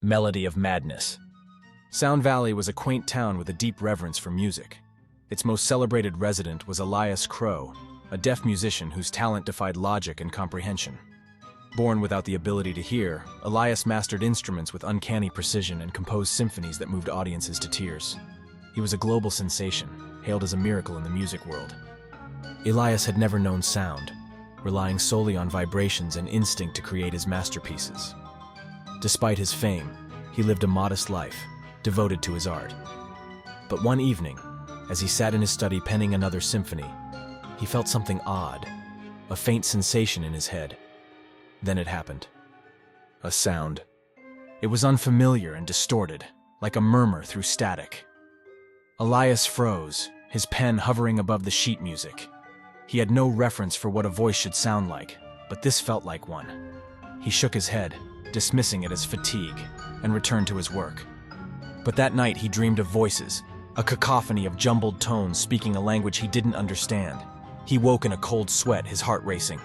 Melody of Madness. Sound Valley was a quaint town with a deep reverence for music. Its most celebrated resident was Elias Crowe, a deaf musician whose talent defied logic and comprehension. Born without the ability to hear, Elias mastered instruments with uncanny precision and composed symphonies that moved audiences to tears. He was a global sensation, hailed as a miracle in the music world. Elias had never known sound, relying solely on vibrations and instinct to create his masterpieces. Despite his fame, he lived a modest life, devoted to his art. But one evening, as he sat in his study penning another symphony, he felt something odd, a faint sensation in his head. Then it happened. A sound. It was unfamiliar and distorted, like a murmur through static. Elias froze, his pen hovering above the sheet music. He had no reference for what a voice should sound like, but this felt like one. He shook his head, dismissing it as fatigue, and returned to his work. But that night he dreamed of voices, a cacophony of jumbled tones speaking a language he didn't understand. He woke in a cold sweat, his heart racing.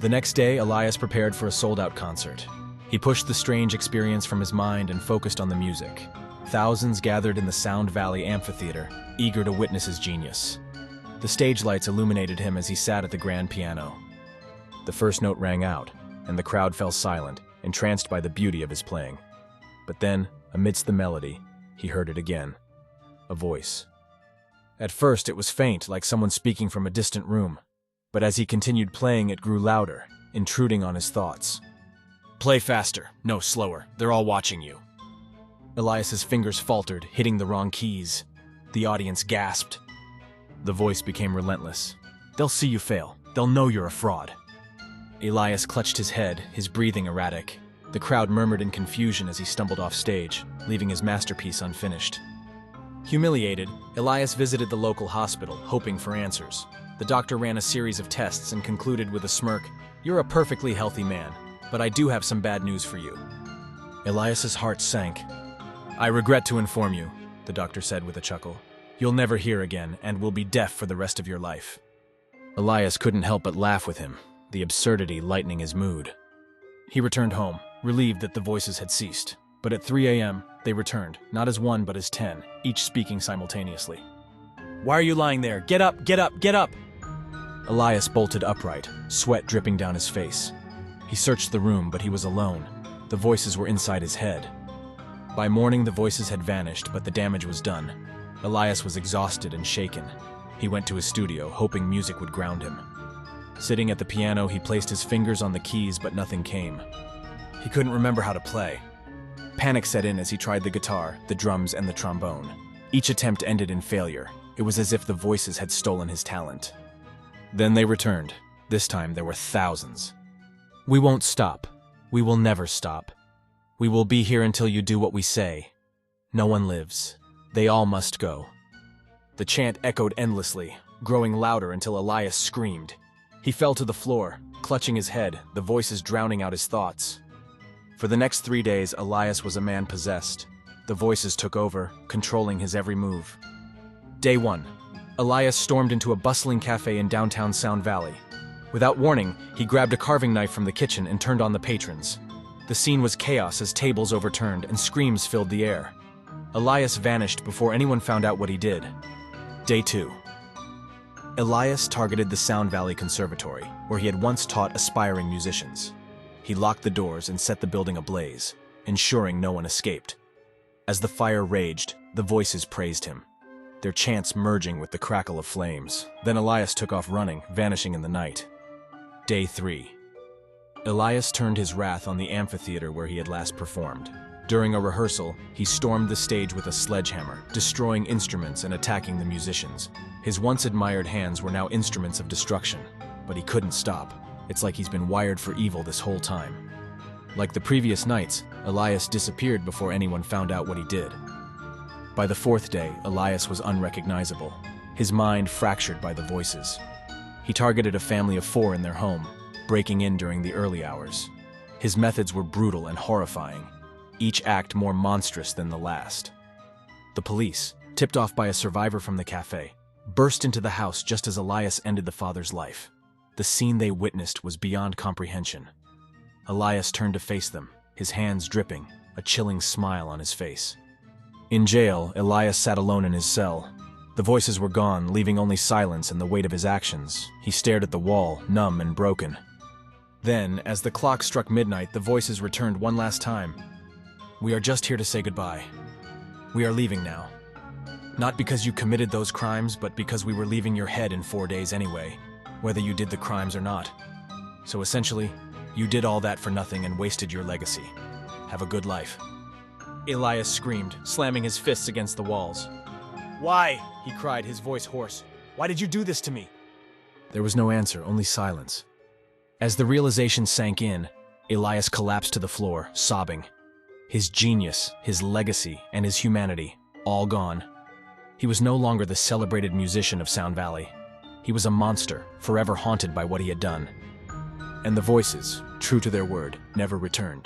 The next day, Elias prepared for a sold-out concert. He pushed the strange experience from his mind and focused on the music. Thousands gathered in the Sound Valley amphitheater, eager to witness his genius. The stage lights illuminated him as he sat at the grand piano. The first note rang out, and the crowd fell silent, entranced by the beauty of his playing. But then, amidst the melody, he heard it again. A voice. At first, it was faint, like someone speaking from a distant room. But as he continued playing, it grew louder, intruding on his thoughts. "Play faster. No, slower. They're all watching you." Elias's fingers faltered, hitting the wrong keys. The audience gasped. The voice became relentless. "They'll see you fail. They'll know you're a fraud." Elias clutched his head, his breathing erratic. The crowd murmured in confusion as he stumbled off stage, leaving his masterpiece unfinished. Humiliated, Elias visited the local hospital, hoping for answers. The doctor ran a series of tests and concluded with a smirk, "You're a perfectly healthy man, but I do have some bad news for you." Elias's heart sank. "I regret to inform you," the doctor said with a chuckle. "You'll never hear again and will be deaf for the rest of your life." Elias couldn't help but laugh with him, the absurdity lightening his mood. He returned home, relieved that the voices had ceased. But at 3 a.m., they returned, not as one but as 10, each speaking simultaneously. "Why are you lying there? Get up, get up, get up!" Elias bolted upright, sweat dripping down his face. He searched the room, but he was alone. The voices were inside his head. By morning, the voices had vanished, but the damage was done. Elias was exhausted and shaken. He went to his studio, hoping music would ground him. Sitting at the piano, he placed his fingers on the keys, but nothing came. He couldn't remember how to play. Panic set in as he tried the guitar, the drums, and the trombone. Each attempt ended in failure. It was as if the voices had stolen his talent. Then they returned. This time there were thousands. "We won't stop. We will never stop. We will be here until you do what we say. No one lives. They all must go." The chant echoed endlessly, growing louder until Elias screamed. He fell to the floor, clutching his head, the voices drowning out his thoughts. For the next 3 days, Elias was a man possessed. The voices took over, controlling his every move. Day 1. Elias stormed into a bustling cafe in downtown Sound Valley. Without warning, he grabbed a carving knife from the kitchen and turned on the patrons. The scene was chaos as tables overturned and screams filled the air. Elias vanished before anyone found out what he did. Day 2. Elias targeted the Sound Valley Conservatory, where he had once taught aspiring musicians. He locked the doors and set the building ablaze, ensuring no one escaped. As the fire raged, the voices praised him, their chants merging with the crackle of flames. Then Elias took off running, vanishing in the night. Day 3. Elias turned his wrath on the amphitheater where he had last performed. During a rehearsal, he stormed the stage with a sledgehammer, destroying instruments and attacking the musicians. His once admired hands were now instruments of destruction, but he couldn't stop. It's like he's been wired for evil this whole time. Like the previous nights, Elias disappeared before anyone found out what he did. By the 4th day, Elias was unrecognizable, his mind fractured by the voices. He targeted a family of 4 in their home, breaking in during the early hours. His methods were brutal and horrifying, each act more monstrous than the last. The police, tipped off by a survivor from the cafe, burst into the house just as Elias ended the father's life. The scene they witnessed was beyond comprehension. Elias turned to face them, his hands dripping, a chilling smile on his face. In jail, Elias sat alone in his cell. The voices were gone, leaving only silence and the weight of his actions. He stared at the wall, numb and broken. Then, as the clock struck midnight, the voices returned one last time. "We are just here to say goodbye. We are leaving now. Not because you committed those crimes, but because we were leaving your head in 4 days anyway, whether you did the crimes or not. So essentially, you did all that for nothing and wasted your legacy. Have a good life." Elias screamed, slamming his fists against the walls. "Why?" he cried, his voice hoarse. "Why did you do this to me?" There was no answer, only silence. As the realization sank in, Elias collapsed to the floor, sobbing. His genius, his legacy, and his humanity, all gone. He was no longer the celebrated musician of Sound Valley. He was a monster, forever haunted by what he had done. And the voices, true to their word, never returned.